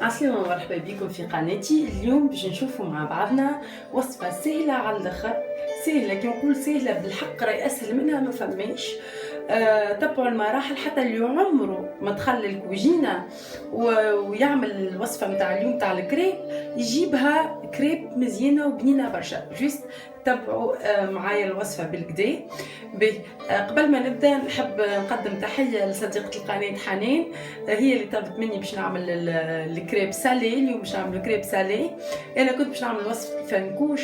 عسلامة ومرحبا بكم في قناتي. اليوم باش نشوفوا مع بعضنا وصفة سهلة على الاخر، سهلة كي نقول سهلة بالحق راهي اسهل منها ما فماش. تبعوا المراحل حتى اللي عمره ما دخل الكوجينة ويعمل الوصفة متاع اليوم تاع الكريب يجيبها كريب مزيانة وبنينة برشا. جوست تبعوا معايا الوصفة بالكدا. قبل ما نبدا نحب نقدم تحية لصديقة القناة حنان، هي اللي طلبت مني باش نعمل الكريب سالي. اليوم باش نعمل كريب سالي. انا كنت باش نعمل وصفة الفنكوش،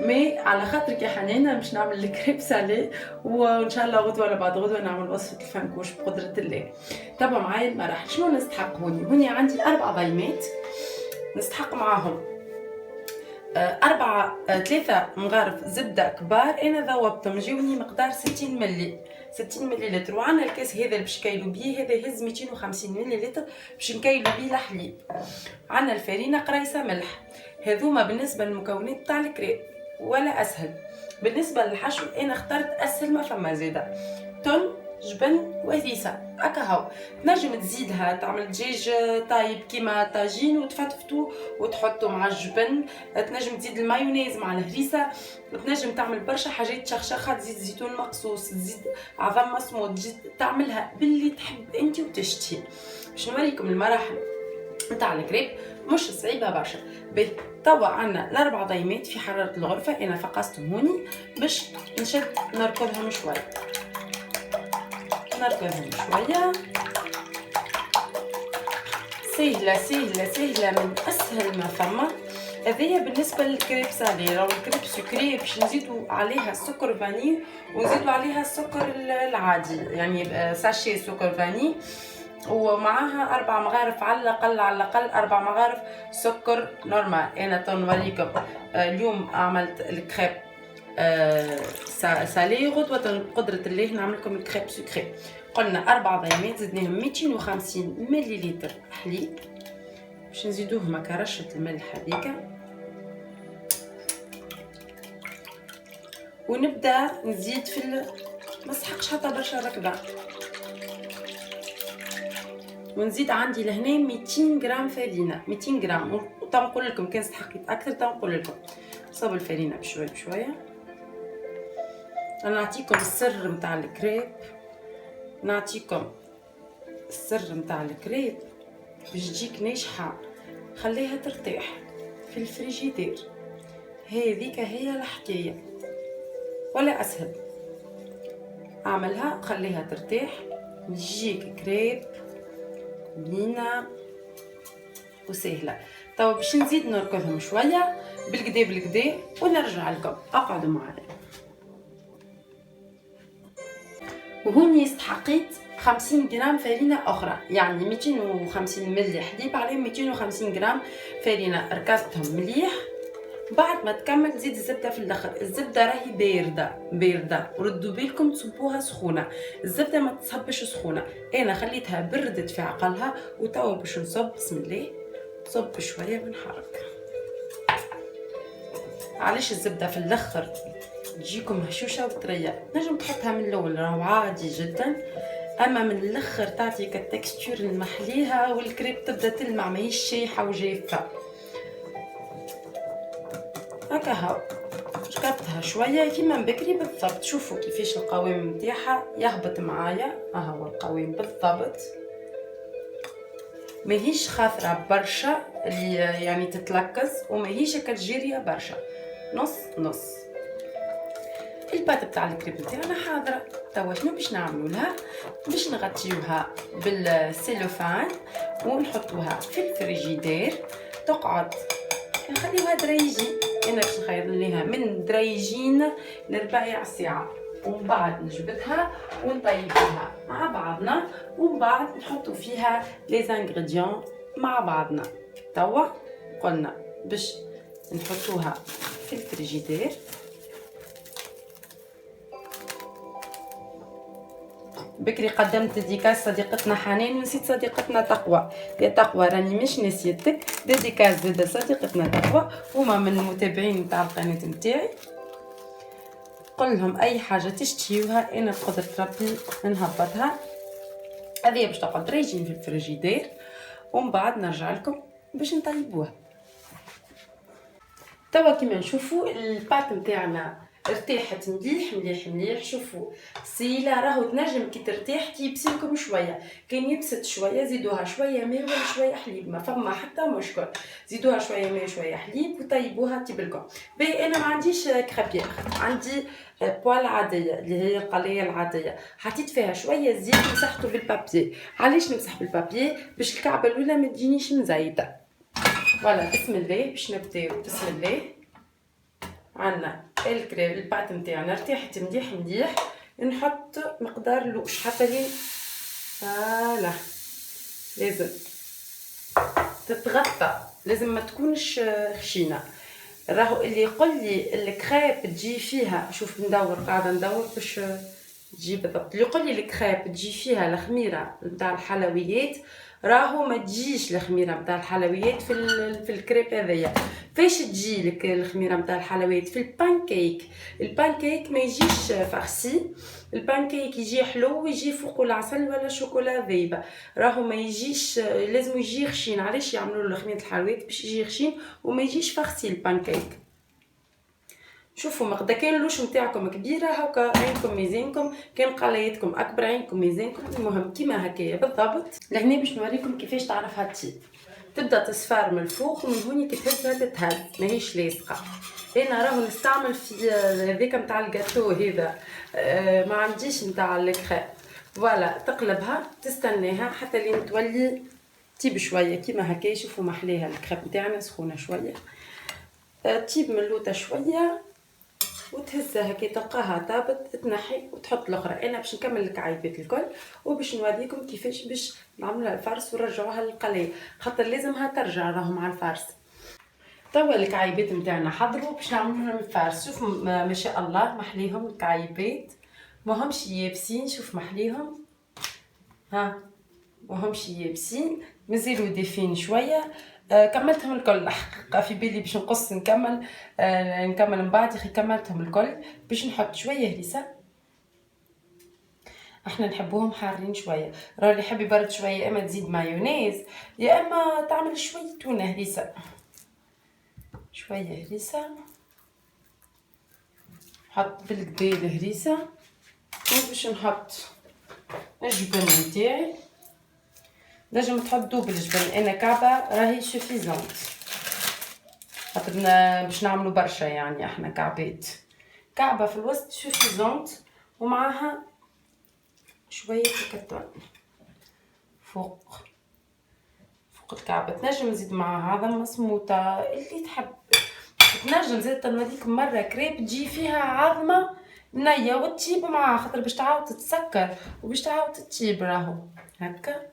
مي على خاطرك يا حنان باش نعمل الكريب سالي، وان شاء الله غدوه ولا بعد غدوه نعمل وصفة الفنكوش بقدرة الله. تابعوا معايا المراحل. شنو نستحق؟ هوني عندي 4 ضيمات نستحق معاهم 3 مغارف زبدة كبار. انا ذوبتهم جاوني مقدار 60 مليلتر. وعندنا الكاس هذا اللي باش نكايلو بيه، هذا يهز 250 مليلتر باش نكايلو بيه الحليب. عندنا الفرينة قريصة ملح. هذوما بالنسبة للمكونات تاع الكريب ولا اسهل. بالنسبة للحشو انا اخترت اسهل ما فما زيادة، تن جبن وهريسه هكا هاو. تنجم تزيدها تعمل دجاج طايب كيما طاجين وتفتفتو وتحطو مع الجبن. تنجم تزيد المايونيز مع الهريسه، وتنجم تعمل برشا حاجات شخشخه، تزيد زيتون مقصوص، تزيد عظم مسموط، تزيد تعملها باللي تحب انت وتشتهي. باش نوريكم المراحل نتاع الكريب مش صعيبه برشا. توا عندنا 4 ضيمات في حراره الغرفه، انا فقستهم هوني باش نشد نركضهم شويه. نركزهم شوية. سهلة سهلة سهلة، من أسهل ما فما. هذيا بالنسبة للكريب سالي. راهو الكريب سكري باش نزيدو عليها سكر فاني ونزيدو عليها السكر العادي، يعني ساشي سكر فاني، ومعاها 4 مغارف على الأقل 4 مغارف سكر نورمال. أنا تنوريكم اليوم عملت الكريب سالي، غدوة بقدرة الله نعمل لكم الكريب سكري. قلنا 4 ضيمات، زدناهم 250 مليلتر حليب باش نزيدوهم هكا رشة الملح هذيك، ونبدا نزيد في ما سحقش حتى برشا ركبه. ونزيد عندي لهنا 200 غرام فرينه، 200 غرام. وتنقول لكم كان استحقيت اكثر تنقول لكم. صب الفرينه بشويه بشويه. انا نعطيكم السر متاع الكريب، نعطيكم السر متاع الكريب باش تجيك ناجحه. خليها ترتاح في الفريجيدير، هذيك هي الحكايه ولا اسهل. اعملها خليها ترتاح، يجيك كريب بنينه وسهله. توا باش نزيد نركضهم شويه بالكدا بالكدا ونرجع لكم. اقعدوا معايا. وهوني استحقيت 50 غرام فرينة أخرى، يعني 250 ملي حليب عليهم 250 غرام فرينة. ركزتهم مليح. بعد ما تكمل زيد الزبدة في الآخر. الزبدة راهي باردة وردوا بالكم تصبوها سخونة. الزبدة ما تصبش سخونة، أنا خليتها بردت في عقلها. وتوا باش نصب. بسم الله. صب شوية ونحرك. علاش الزبدة في الآخر تجيكم هشوشه وطريه؟ نجم تحطها من الاول راهو عادي جدا، اما من الاخر تعطيك التكستور المحليها والكريب تبدا تلمع ماهيش شايحه وجافه هكا. هاو ركبتها شويه كيما من بكري بالضبط. شوفوا كيفاش القوام نتاعها يهبط معايا. هو القوام بالضبط، ماهيش خاطره برشا اللي يعني تتلكز، وماهيش كتجيريه برشا، نص نص. البات بتاع الكريب نتاعنا حاضره. توا شنو باش نعملوا لها؟ باش نغطيوها بالسيلوفان ونحطوها في الفريجيدير تقعد. نخليوها دريجين. انا باش نخير ليها من دريجين ل4 ساعه، ومن بعد نجبدها ونطيبوها مع بعضنا، ومن بعد نحطوا فيها لي زانغريديون مع بعضنا. توا قلنا باش نحطوها في الفريجيدير. بكري قدمت ديديكاس صديقتنا حنان ونسيت صديقتنا تقوى. يا تقوى راني مش نسيتك. ديديكاس زاده صديقتنا تقوى، هما من المتابعين نتاع القناه نتاعي. قل لهم اي حاجه تشتهيوها انا بقدرة ربي نهبطها. هذه باش تقعد ريجين في الفريجيدير، ومن بعد نرجع لكم باش نطيبوها. توا كيما نشوفوا الباط نتاعنا ارتاحت مليح مليح مليح. شوفوا السيله راهو تنجم كي ترتاح تيبسلكم شويه، كان يبست شويه زيدوها شويه ماء ولا شويه حليب، ما فما حتى مشكل، زيدوها شويه ماء شويه حليب وطيبوها تبلكم. باهي انا ما عنديش كرابير، عندي بوال عاديه اللي هي القلايه العاديه، حطيت فيها شويه زيت مسحته بالبابي. علاش نمسح بالبابي؟ باش الكعبه الاولى ما تجينيش مزيته. فوالا بسم الله باش نبداو. بسم الله. عندنا الكريم الباط نتاعنا ارتاحت مليح مليح. نحط مقدار لوش حتى لين فوالا لازم تتغطى، لازم ما تكونش خشينه. راهو اللي يقول لي الكريب تجي فيها، شوف ندور قاعده ندور باش تجي بالضبط. اللي يقول لي الكريب تجي فيها الخميره نتاع الحلويات، راهو ما تجيش الخميره نتاع الحلويات في الكريب هذايا. فاش تجي لك الخميره نتاع الحلويات؟ في البانكيك. البانكيك ما يجيش فارسي، البانكيك يجي حلو ويجي فوقو العسل ولا شوكولا ذايبه، راهو ما يجيش، لازم يجي خشين. علاش يعملوا له خميره الحلويات؟ باش يجي خشين وما يجيش فارسي البانكيك. شوفوا مقدا كان اللوش نتاعكم كبيره هكا عينكم ميزانكم، كان قلايتكم اكبر عينكم ميزانكم. المهم كيما هكايا بالضبط. لهنا باش نوريكم كيفاش تعرفها تطيب. تبدا تصفار من الفوق ومن هوني كي تهزها تتهز ماهيش لاصقه. انا راهو نستعمل في هذاك نتاع الجاتو هذا، ما عنديش نتاع الكريم. فوالا تقلبها تستناها حتى لين تولي تيب شويه كيما هكا. شوفوا محليها الكريم نتاعنا سخونه شويه، تيب من اللوطه شويه وتهزها كي تلقاها طابت تنحي وتحط الاخرى. انا باش نكمل الكعيبات الكل وباش نوريكم كيفاش باش نعملوها الفارس ونرجعوها للقلايه، خاطر لازمها ترجع راهو مع الفارس. توا الكعيبات نتاعنا حضروا باش نعملوهم الفارس. شوف ما شاء الله محليهم الكعيبات، ما همش يابسين. شوف محليهم ها، ما همش يابسين مازالوا دافين شويه. كملتهم الكل. حقا في بالي باش نقص نكمل، نكمل من بعد. يخي كملتهم الكل. باش نحط شويه هريسه، احنا نحبوهم حارين شويه. راه اللي يحب يبرد شويه يا اما تزيد مايونيز يا اما تعمل شويه تونه هريسه. شويه هريسه، نحط بالكدا الهريسه وباش نحط الجبن نتاعي. نجم تحط دوبل الجبن، انا كعبه راهي سوفيزونت خاطر باش نعملوا برشا يعني احنا كعبات. كعبه في الوسط سوفيزونت ومعاها شويه الكتون فوق الكعبه. تنجم نزيد معاها عظم مسموطه اللي تحب. تنجم زيد تنوريكم مره كريب تجي فيها عظمه نيه وتجيب معاها، خاطر باش تعاود تتسكر وباش تعاود تجيب. راهو هكا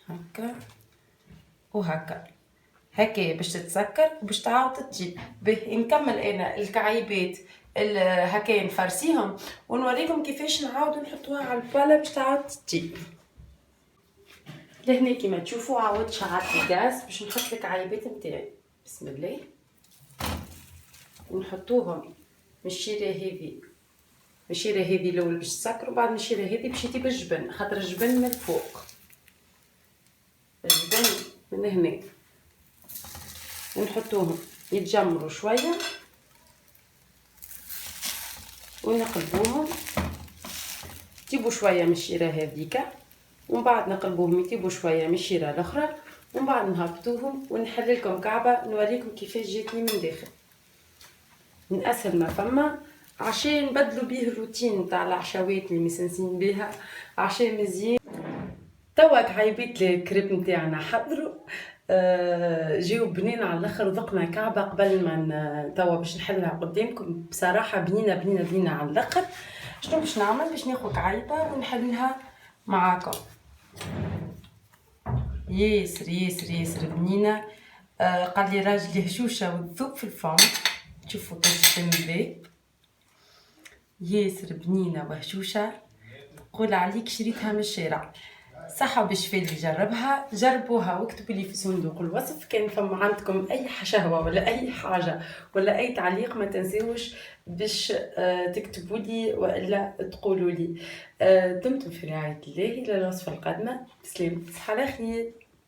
هكا وهكا هكا باش تتسكر وباش تعاود تجيب. نكمل انا الكعيبات هكا نفرسيهم ونوريكم كيفاش نعاودو نحطوها على الباله باش تعاود تجيب. لهنا كيما تشوفوا عاودت شعلت الغاز باش نحط الكعيبات نتاعي. بسم الله. ونحطوهم من الشيره هذه الاول باش تسكر، وبعد من الشيره هذه باش يطيب الجبن، خاطر الجبن من الفوق، الجبن من هنا. ونحطوهم يتجمروا شويه ونقلبوهم يطيبوا شويه من الشيره هذيك، ومن بعد نقلبوهم يطيبوا شويه من الشيره الاخرى، ومن بعد نهبطوهم ونحللكم كعبه نوريكم كيفاش جاتني من داخل. من اسهل ما فما عشان نبدلوا بيه الروتين نتاع العشوات اللي مسنسين بها عشان مزيان. توا كعيبات الكريب نتاعنا حضروا، جاو بنين على الاخر وذقنا كعبه قبل ما توا باش نحلها قدامكم. بصراحه بنينه على الاخر. شنو باش نعمل؟ باش ناخذ كعيبه ونحلها معاكم. ياسر بنينه. قال لي راجلي هشوشه وتذوب في الفم. تشوفوا كيف الذوب ياسر بنينه وهشوشه، قول عليك شريتها من الشارع. صحة بالشفاء اللي جربها. جربوها واكتبوا لي في صندوق الوصف كان فما عندكم اي شهوه ولا اي حاجه ولا اي تعليق. ما تنسوش باش تكتبوا لي والا تقولوا لي. دمتم في رعايه الله. الى الوصفه القادمه. بسلام، صحه على خير.